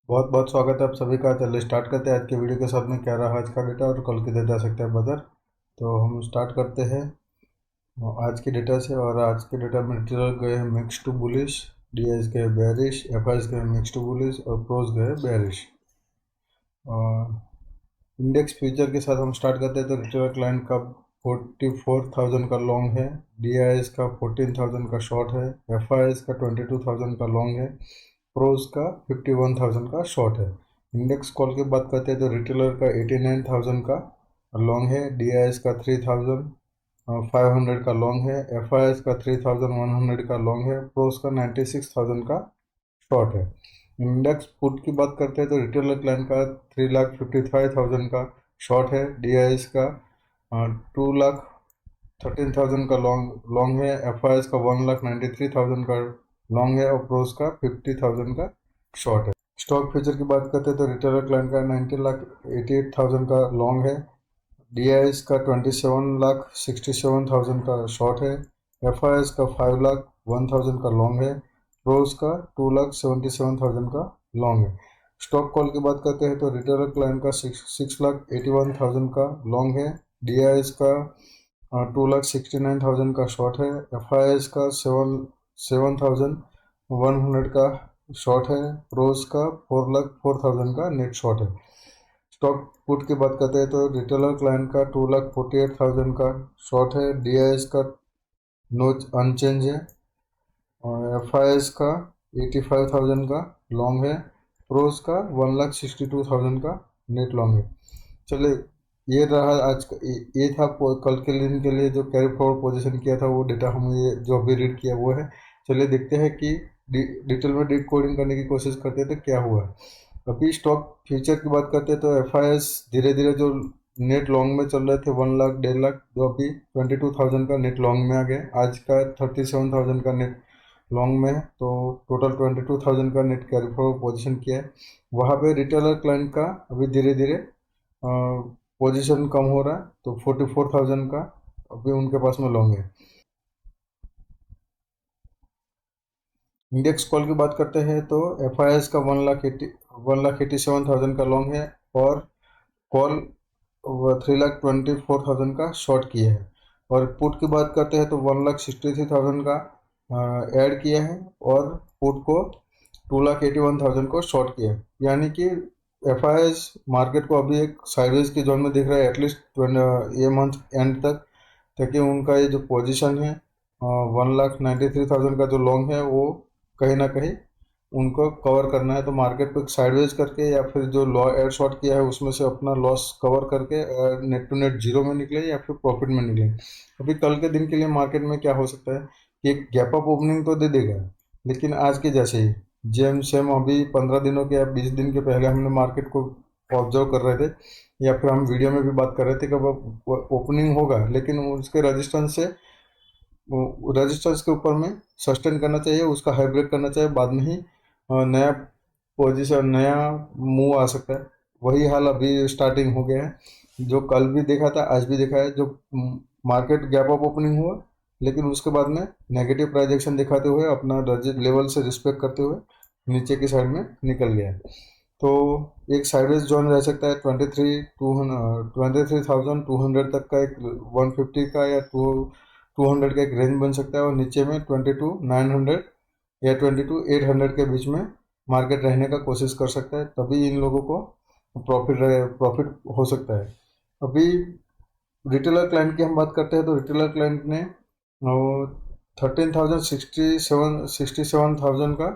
बहुत बहुत स्वागत है आप सभी का। चलिए स्टार्ट करते हैं आज के वीडियो के साथ में क्या रहा आज का डेटा और कल के डेटा सकते हैं बदर। तो हम स्टार्ट करते हैं आज के डेटा से। और आज के डेटा में रिटेलर गए हैं मिक्स टू बुलिश, डीएस गए बेरिश, एफआईएस गए मिक्स टू बुलिश और प्रोस गए बेरिश। इंडेक्स फ्यूचर के साथ हम स्टार्ट करते हैं। तो रिटेलर क्लाइंट का 44,000 का लॉन्ग है, डीआईएस का 14,000 का शॉर्ट है, एफआईएस का 22,000 का लॉन्ग है, प्रोज का 51,000 का शॉर्ट है। इंडेक्स कॉल की बात करते हैं तो रिटेलर का 89,000 का लॉन्ग है, डीआईएस का 3,500 का लॉन्ग है, एफआईएस का 3,100 का लॉन्ग है, प्रोज का 96,000 का शॉर्ट है। इंडेक्स पुट की बात करते हैं तो रिटेलर क्लाइंट का 3,55,000 का शॉर्ट है, डीआईएस का 2,13,000 का लॉन्ग है, एफआईएस का 1,93,000 का लॉन्ग है और प्रोस का 50,000 का शॉर्ट है। स्टॉक फ्यूचर की बात करते हैं तो रिटेलर क्लाइंट का 19,88,000 का लॉन्ग है, डीआईएस का 27,67,000 का शॉर्ट है, एफआईएस का 5,01,000 का लॉन्ग है, प्रोस का 2,77,000 का लॉन्ग है। स्टॉक कॉल की बात करते हैं तो रिटेलर क्लाइंट का 6,81,000 का लॉन्ग है, डीआईएस का 2,69,000 का शॉर्ट है, एफआईएस का 7,100 का शॉर्ट है, प्रोस का 4,04,000 का नेट शॉर्ट है। स्टॉक पुट की बात करते हैं तो रिटेलर क्लाइंट का 2,48,000 का शॉर्ट है, डीआईएस का नो अनचेंज है और एफआईएस का 85,000 का लॉन्ग है, प्रोस का 1,62,000 का नेट लॉन्ग है। चलिए ये रहा आज का, ये था कल के दिन के लिए जो कैरी फॉरवर्ड पोजीशन किया था वो डेटा हम ये जो अभी रीड किया वो है। चलिए देखते हैं कि डिटेल में डीप कोडिंग करने की कोशिश करते हैं तो क्या हुआ। अभी स्टॉक फ्यूचर की बात करते हैं तो एफआईएस धीरे धीरे जो नेट लॉन्ग में चल रहे थे 1 लाख 1.5 लाख, जो अभी 22,000 का नेट लॉन्ग में आ गए। आज का 37,000 का नेट लॉन्ग में है, तो टोटल 22,000 का नेट कैरी फॉरवर्ड पोजीशन किया है। वहाँ पे रिटेलर क्लाइंट का अभी धीरे धीरे पोजीशन कम हो रहा है, तो 44,000 का अभी उनके पास में लॉन्ग है। इंडेक्स कॉल की बात करते हैं तो एफआईएस का 1,87,000 का लॉन्ग है और कॉल 3,24,000 का शॉर्ट किया है। और पुट की बात करते हैं तो 1,63,000 का ऐड किया है और पुट को 2,81,000 को शॉर्ट किया है। यानी कि एफआईएस मार्केट को अभी एक साइडवेज के जोन में दिख रहा है एटलीस्ट ये मंथ एंड तक, ताकि उनका ये जो पोजीशन है 1,93,000 का जो लॉन्ग है वो कहीं ना कहीं उनको कवर करना है। तो मार्केट को साइडवेज करके या फिर जो लॉ एड शॉर्ट किया है उसमें से अपना लॉस कवर करके नेट टू नेट जीरो में निकले या फिर प्रॉफिट में निकले। अभी कल के दिन के लिए मार्केट में क्या हो सकता है कि एक गैप अप ओपनिंग तो दे देगा, लेकिन आज के जैसे ही जेम सेम अभी 15 दिनों के या 20 दिन के पहले हमने मार्केट को ऑब्जर्व कर रहे थे या फिर हम वीडियो में भी बात कर रहे थे कि अब ओपनिंग होगा, लेकिन उसके रेजिस्टेंस के ऊपर में सस्टेन करना चाहिए, उसका हाई ब्रेक करना चाहिए, बाद में ही नया पोजीशन नया मूव आ सकता है। वही हाल अभी स्टार्टिंग हो गया है, जो कल भी देखा था आज भी देखा है। जो मार्केट गैप अप ओपनिंग हुआ, लेकिन उसके बाद में नेगेटिव प्राइस एक्शन दिखाते हुए अपना लेवल से रिस्पेक्ट करते हुए नीचे की साइड में निकल गया है। तो एक साइडवेज जोन रह सकता है 23,200 तक का, एक 150 का या 200 का एक रेंज बन सकता है, और नीचे में 22,900 या 22,800 के बीच में मार्केट रहने का कोशिश कर सकता है, तभी इन लोगों को प्रॉफिट हो सकता है। अभी रिटेलर क्लाइंट की हम बात करते हैं तो रिटेलर क्लाइंट ने 13,67,000 का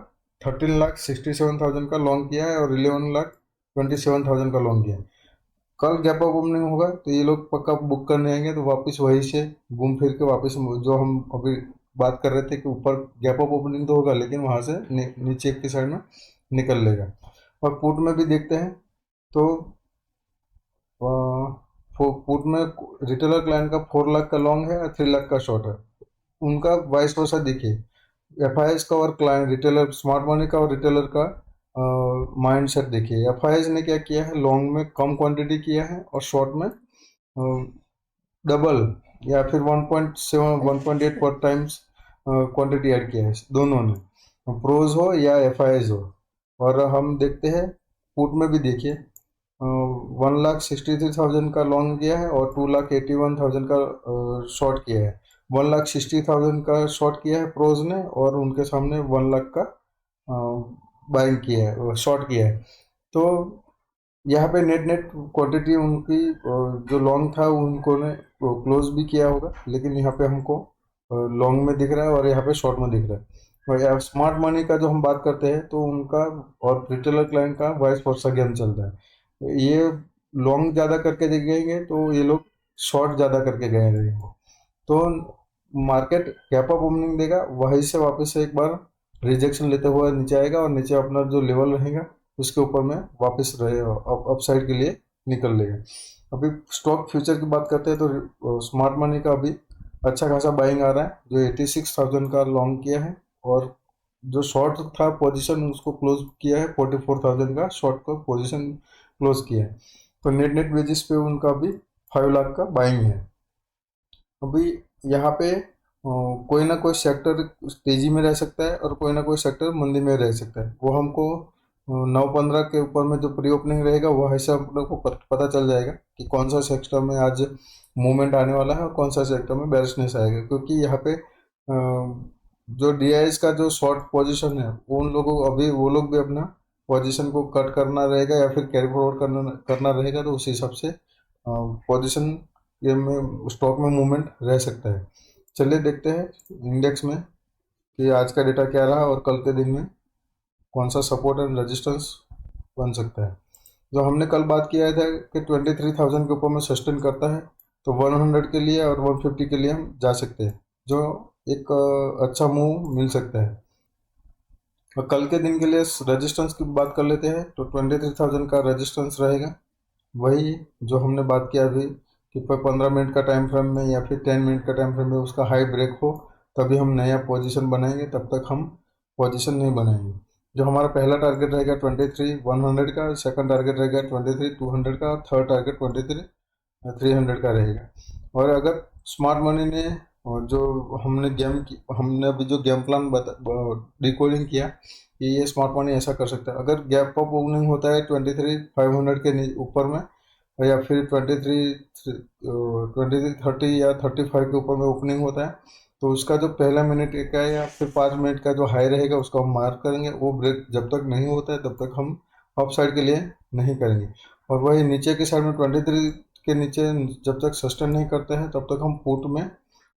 13,67,000 का लॉन्ग किया है और 11,27,000 का लॉन्ग किया है। कल गैप अप ओपनिंग होगा तो ये लोग पक्का बुक करने आएंगे, तो वापस वहीं से घूम फिर के वापस जो हम अभी बात कर रहे थे कि ऊपर गैप अप ओपनिंग तो होगा, लेकिन वहाँ से नीचे की साइड में निकल लेगा। और पुट में भी देखते हैं तो पुट में रिटेलर क्लाइंट का 4 लाख का लॉन्ग है और 3 लाख का शॉर्ट है। उनका वाइस वर्सा देखिए, एफआईएस का और क्लाइंट रिटेलर स्मार्ट मनी का और रिटेलर का माइंड सेट देखिए। एफआईएस ने क्या किया है, लॉन्ग में कम क्वांटिटी किया है और शॉर्ट में डबल या फिर 1.7 1.8 पर टाइम्स क्वांटिटी ऐड किया है दोनों ने, प्रोज हो या एफआईएस हो। और हम देखते हैं पुट में भी देखिए 1,63,000 का लॉन्ग किया है और 2,81,000 का शॉर्ट किया है। 1,60,000 का शॉर्ट किया है प्रोज ने और उनके सामने 1 लाख का बाइंग किया है, शॉर्ट किया है। तो यहाँ पे नेट नेट क्वांटिटी उनकी जो लॉन्ग था उनको ने क्लोज भी किया होगा, लेकिन यहाँ पे हमको लॉन्ग में दिख रहा है और यहाँ पे शॉर्ट में दिख रहा है। और यहाँ स्मार्ट मनी का जो हम बात करते हैं तो उनका और रिटेलर क्लाइंट का वाइस वर्सा गेम चल रहा है। ये लॉन्ग ज़्यादा करके दिखेंगे तो ये लोग शॉर्ट ज़्यादा करके गए रहेंगे। तो मार्केट गैप अप ओपनिंग देगा, वहीं से वापस से एक बार रिजेक्शन लेते हुए नीचे आएगा और नीचे अपना जो लेवल रहेगा उसके ऊपर में वापस रहेगा, अपसाइड के लिए निकल लेगा। अभी स्टॉक फ्यूचर की बात करते हैं तो स्मार्ट मनी का अभी अच्छा खासा बाइंग आ रहा है, जो 86,000 का लॉन्ग किया है और जो शॉर्ट था पोजीशन उसको क्लोज किया है 44,000 का शॉर्ट का पोजीशन क्लोज किया है। तो नेट नेट बेसिस पे उनका अभी 5 लाख का बाइंग है। अभी यहाँ पे कोई ना कोई सेक्टर तेजी में रह सकता है और कोई ना कोई सेक्टर मंदी में रह सकता है। वो हमको 9-15 के ऊपर में जो प्री ओपनिंग रहेगा वो ऐसे हम लोग को पता चल जाएगा कि कौन सा सेक्टर में आज मूवमेंट आने वाला है और कौन सा सेक्टर में बेरिशनेस आएगा। क्योंकि यहाँ पे जो डीआईएस का जो शॉर्ट पोजीशन है उन लोगों को अभी वो लोग भी अपना पोजीशन को कट करना रहेगा या फिर कैरी फॉरवर्ड करना करना रहेगा, तो उस हिसाब से पोजीशन ये में स्टॉक में मूवमेंट रह सकता है। चलिए देखते हैं इंडेक्स में कि आज का डेटा क्या रहा और कल के दिन में कौन सा सपोर्ट एंड रेजिस्टेंस बन सकता है। जो हमने कल बात किया था कि 23,000 के ऊपर में सस्टेन करता है तो 100 के लिए और 150 के लिए हम जा सकते हैं, जो एक अच्छा मूव मिल सकता है। और कल के दिन के लिए रेजिस्टेंस की बात कर लेते हैं तो 23,000 का रेजिस्टेंस रहेगा, वही जो हमने बात किया अभी कि 15 मिनट का टाइम फ्रेम में या फिर 10 मिनट का टाइम फ्रेम में उसका हाई ब्रेक हो तभी हम नया पोजीशन बनाएंगे, तब तक हम पोजीशन नहीं बनाएंगे। जो हमारा पहला टारगेट रहेगा 23,100 का, सेकंड टारगेट रहेगा 23,200 का, थर्ड टारगेट 23,300 का रहेगा। और अगर स्मार्ट मनी ने और जो हमने अभी जो गेम प्लान डिकोडिंग किया कि ये स्मार्ट मनी ऐसा कर सकता है, अगर गैप अप ओपनिंग होता है 23,500 के ऊपर में या फिर 23,30 या 35 के ऊपर में ओपनिंग होता है तो उसका जो पहला मिनट का या फिर 5 मिनट का जो हाई रहेगा उसको हम मार्क करेंगे। वो ब्रेक जब तक नहीं होता है तब तक हम अप साइड के लिए नहीं करेंगे। और वही नीचे के साइड में 23 के नीचे जब तक सस्टेन नहीं करते हैं तब तक हम पुट में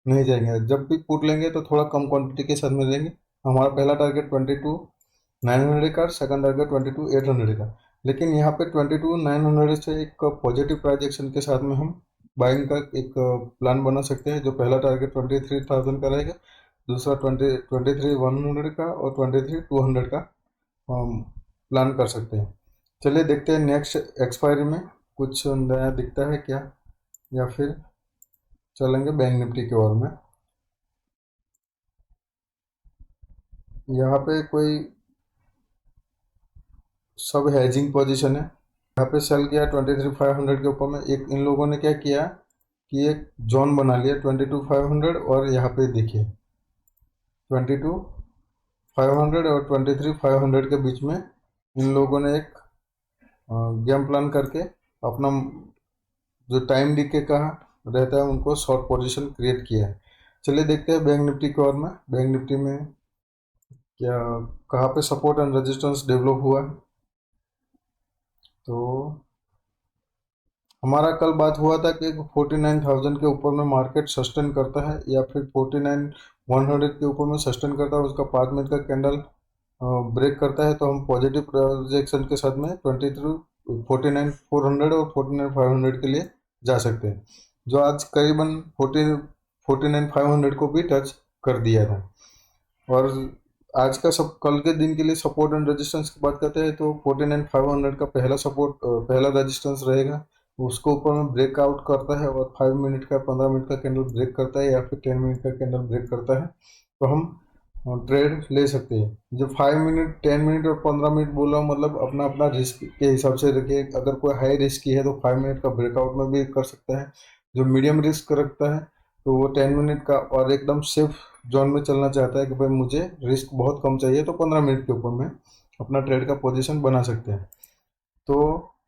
नहीं जाएंगे। जब भी पुट लेंगे तो थोड़ा कम क्वांटिटी के साथ में लेंगे। हमारा पहला टारगेट 22,900 का, सेकंड टारगेट 22,800 का। लेकिन यहाँ पे 22,900 से एक पॉजिटिव प्राइस एक्शन के साथ में हम बाइंग का एक प्लान बना सकते हैं। जो पहला टारगेट 23,000 का रहेगा, दूसरा 23,100 का और 23,200 का प्लान कर सकते हैं। चलिए देखते हैं नेक्स्ट एक्सपायरी में कुछ नया दिखता है क्या, या फिर चलेंगे बैंक निफ्टी की ओर में। यहाँ पे कोई सब हेजिंग पोजीशन है। यहाँ पे सेल किया 23,500 के ऊपर में। एक इन लोगों ने क्या किया कि एक जोन बना लिया 22,500 और यहाँ पे देखिए 22,500 और 23,500 के बीच में इन लोगों ने एक गेम प्लान करके अपना जो टाइम डीके का रहता है उनको शॉर्ट पोजीशन क्रिएट किया है। चलिए देखते हैं बैंक निफ्टी की ओर में। बैंक निफ्टी में क्या कहाँ पे सपोर्ट एंड रेजिस्टेंस डेवलप हुआ है। तो हमारा कल बात हुआ था कि 49,000 के ऊपर में मार्केट सस्टेन करता है या फिर 49,100 के ऊपर में सस्टेन करता है, उसका 5 मिनट का कैंडल ब्रेक करता है तो हम पॉजिटिव प्रोजेक्शन के साथ में 49,400 और 49,500 के लिए जा सकते हैं, जो आज करीबन 49,500 को भी टच कर दिया था। और आज का सब कल के दिन के लिए सपोर्ट एंड रेजिस्टेंस की बात करते हैं तो 49,500 का पहला सपोर्ट पहला रेजिस्टेंस रहेगा, उसको ऊपर में ब्रेकआउट करता है और 5 मिनट का 15 मिनट का कैंडल ब्रेक करता है या फिर 10 मिनट का कैंडल ब्रेक करता है तो हम ट्रेड ले सकते हैं। जो 5 मिनट 10 मिनट और 15 मिनट बोल रहा हूँ, मतलब अपना अपना रिस्क के हिसाब से रखिए। अगर कोई हाई रिस्क की है तो 5 मिनट का ब्रेकआउट में भी कर सकता है। जो मीडियम रिस्क रखता है तो वो 10 मिनट का और एकदम सेफ जोन में चलना चाहता है कि भाई मुझे रिस्क बहुत कम चाहिए तो 15 मिनट के ऊपर में अपना ट्रेड का पोजीशन बना सकते हैं। तो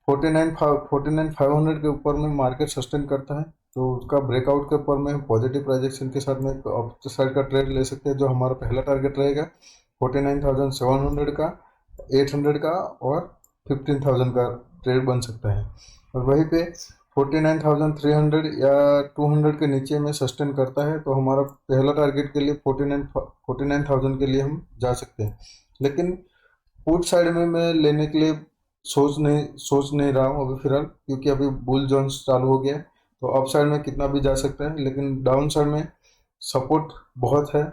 49,500 के ऊपर में मार्केट सस्टेन करता है तो उसका ब्रेकआउट के ऊपर में पॉजिटिव प्रोजेक्शन के साथ में अप साइड का ट्रेड ले सकते हैं, जो हमारा पहला टारगेट रहेगा 49,700 का, 800 का और 15,000 का ट्रेड बन सकता है। और वहीं पे 49,300 या 200 के नीचे में सस्टेन करता है तो हमारा पहला टारगेट के लिए 49,000 के लिए हम जा सकते हैं। लेकिन पुट साइड में मैं लेने के लिए सोच नहीं रहा हूँ अभी फिलहाल, क्योंकि अभी बुल जोन्स चालू हो गया है। तो अप साइड में कितना भी जा सकता है, लेकिन डाउन साइड में सपोर्ट बहुत है।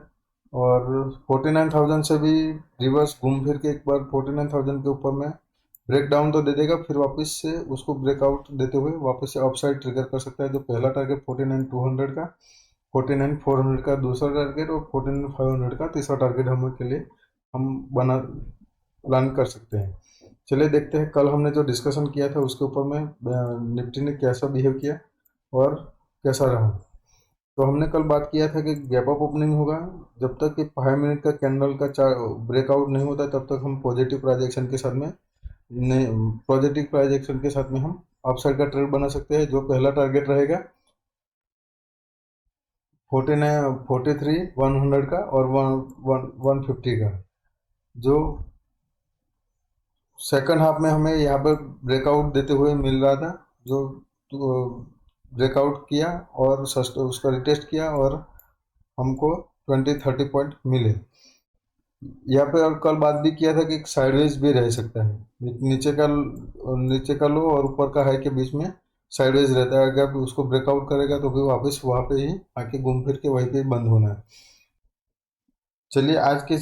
और 49,000 से भी रिवर्स घूम फिर के एक बार 49,000 के ऊपर में ब्रेक डाउन तो दे देगा, फिर वापस से उसको ब्रेकआउट देते हुए वापस से अप साइड ट्रिगर कर सकता है। जो पहला टारगेट 49,200 का, 49,400 का दूसरा टारगेट और 49,500 का तीसरा टारगेट हम के लिए हम बना प्लान कर सकते हैं। चलिए देखते हैं कल हमने जो डिस्कशन किया था उसके ऊपर में निफ्टी ने कैसा बिहेव किया और कैसा रहा। तो हमने कल बात किया था कि गैप अप ओपनिंग होगा, जब तक कि 5 मिनट का कैंडल का ब्रेकआउट नहीं होता तब तक हम पॉजिटिव प्राइजेक्शन के साथ में पॉजिटिव प्राइजेक्शन के साथ में हम अपसाइड का ट्रेड बना सकते हैं। जो पहला टारगेट रहेगा 43,100 का और 150 का। जो सेकंड हाफ में हमें यहाँ पर ब्रेकआउट देते हुए मिल रहा था, जो ब्रेकआउट किया और उसका रिटेस्ट किया और हमको 20-30 पॉइंट मिले। यहाँ पे और कल बात भी किया था कि साइडवेज भी रह सकता है, नीचे का लो और ऊपर का हाई के बीच में साइडवेज रहता है। अगर उसको ब्रेकआउट करेगा तो फिर वापस वहाँ पे ही आके घूम फिर के वहीं पे ही बंद होना है। चलिए आज के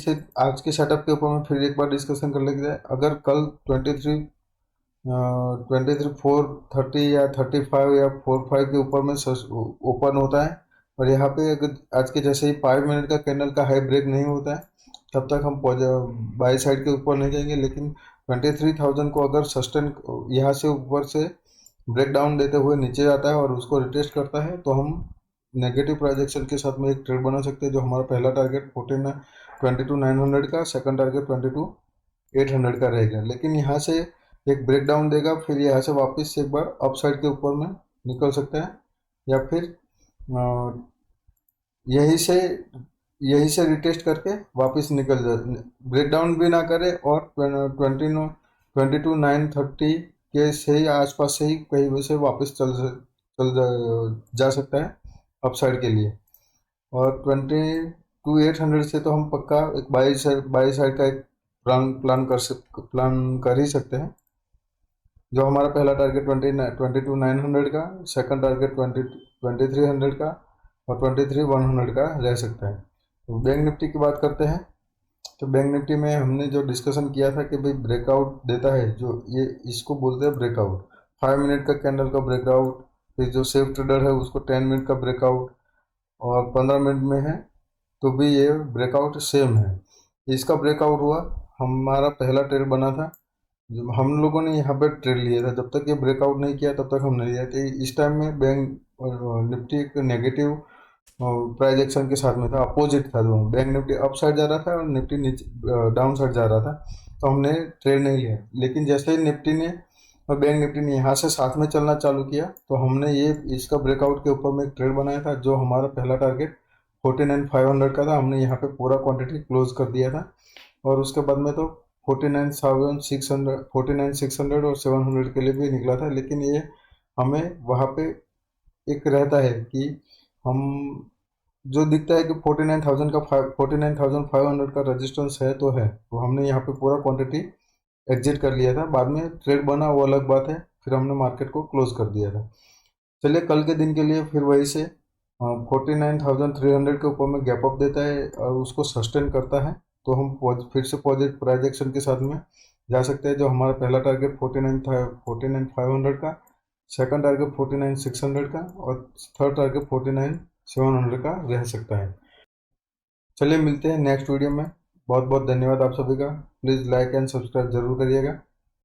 सेटअप के ऊपर में फिर एक बार डिस्कशन कर लेते हैं। अगर कल 430 या 35 या 45 के ऊपर में ओपन होता है और यहाँ पे अगर आज के जैसे ही 5 मिनट का कैंडल का हाई ब्रेक नहीं होता है तब तक हम बाई साइड के ऊपर नहीं जाएंगे। लेकिन 23,000 को अगर सस्टेन यहाँ से ऊपर से ब्रेक डाउन देते हुए नीचे जाता है और उसको रिटेस्ट करता है तो हम नेगेटिव प्रोजेक्शन के साथ में एक ट्रेड बना सकते हैं। जो हमारा पहला टारगेट 22,900 का, सेकंड टारगेट 22,800 का रहेगा। लेकिन यहाँ से एक ब्रेक डाउन देगा, फिर यहाँ से वापस से एक बार अप साइड के ऊपर में निकल सकता है या फिर यहीं से रिटेस्ट करके वापस निकल जाए, ब्रेक डाउन भी ना करे और 22,930 के से ही आसपास से ही कहीं से वापस जा सकता है अप साइड के लिए। और 22,800 से तो हम पक्का एक बाई साइड का एक प्लान कर ही सकते हैं। जो हमारा पहला टारगेट 22,900 का, सेकंड टारगेट 2300 का और 23,100 का रह सकता है। तो बैंक निफ्टी की बात करते हैं। तो बैंक निफ्टी में हमने जो डिस्कशन किया था कि भाई ब्रेकआउट देता है, जो ये इसको बोलते हैं ब्रेकआउट, 5 मिनट का कैंडल का ब्रेकआउट, फिर जो सेफ ट्रेडर है उसको 10 मिनट का ब्रेकआउट और 15 मिनट में है तो भी ये ब्रेकआउट सेम है। इसका ब्रेकआउट हुआ, हमारा पहला ट्रेड बना था, जब हम लोगों ने यहाँ पर ट्रेड लिया था। जब तक ये ब्रेकआउट नहीं किया तब तक हम नहीं लिया था। इस टाइम में बैंक निफ्टी एक नेगेटिव प्राइस एक्शन के साथ में था, अपोजिट था दोनों। बैंक निफ्टी अप साइड जा रहा था और निफ्टी नीचे डाउन साइड जा रहा था, तो हमने ट्रेड नहीं लिया। लेकिन जैसे ही निफ्टी ने और बैंक निफ्टी ने यहाँ से साथ में चलना चालू किया तो हमने ये इसका ब्रेकआउट के ऊपर में एक ट्रेड बनाया था। जो हमारा पहला टारगेट 49,500 का था, हमने यहाँ पे पूरा क्वांटिटी क्लोज कर दिया था। और उसके बाद में तो 49,600 और 700 के लिए भी निकला था। लेकिन ये हमें वहाँ पे एक रहता है कि हम जो दिखता है कि 49,500 का रेजिस्टेंस है तो है, तो हमने यहाँ पे पूरा क्वांटिटी एग्जिट कर लिया था। बाद में ट्रेड बना वो अलग बात है, फिर हमने मार्केट को क्लोज कर दिया था। चलिए कल के दिन के लिए फिर वही से 49,300 के ऊपर में गैप अप देता है और उसको सस्टेन करता है तो हम फिर से पॉजिटिव प्राइजेक्शन के साथ में जा सकते हैं। जो हमारा पहला टारगेट 49,500 का, सेकंड टारगेट 49,600 का और थर्ड टारगेट 49,700 का रह सकता है। चलिए मिलते हैं नेक्स्ट वीडियो में। बहुत बहुत धन्यवाद आप सभी का। प्लीज़ लाइक एंड सब्सक्राइब जरूर करिएगा।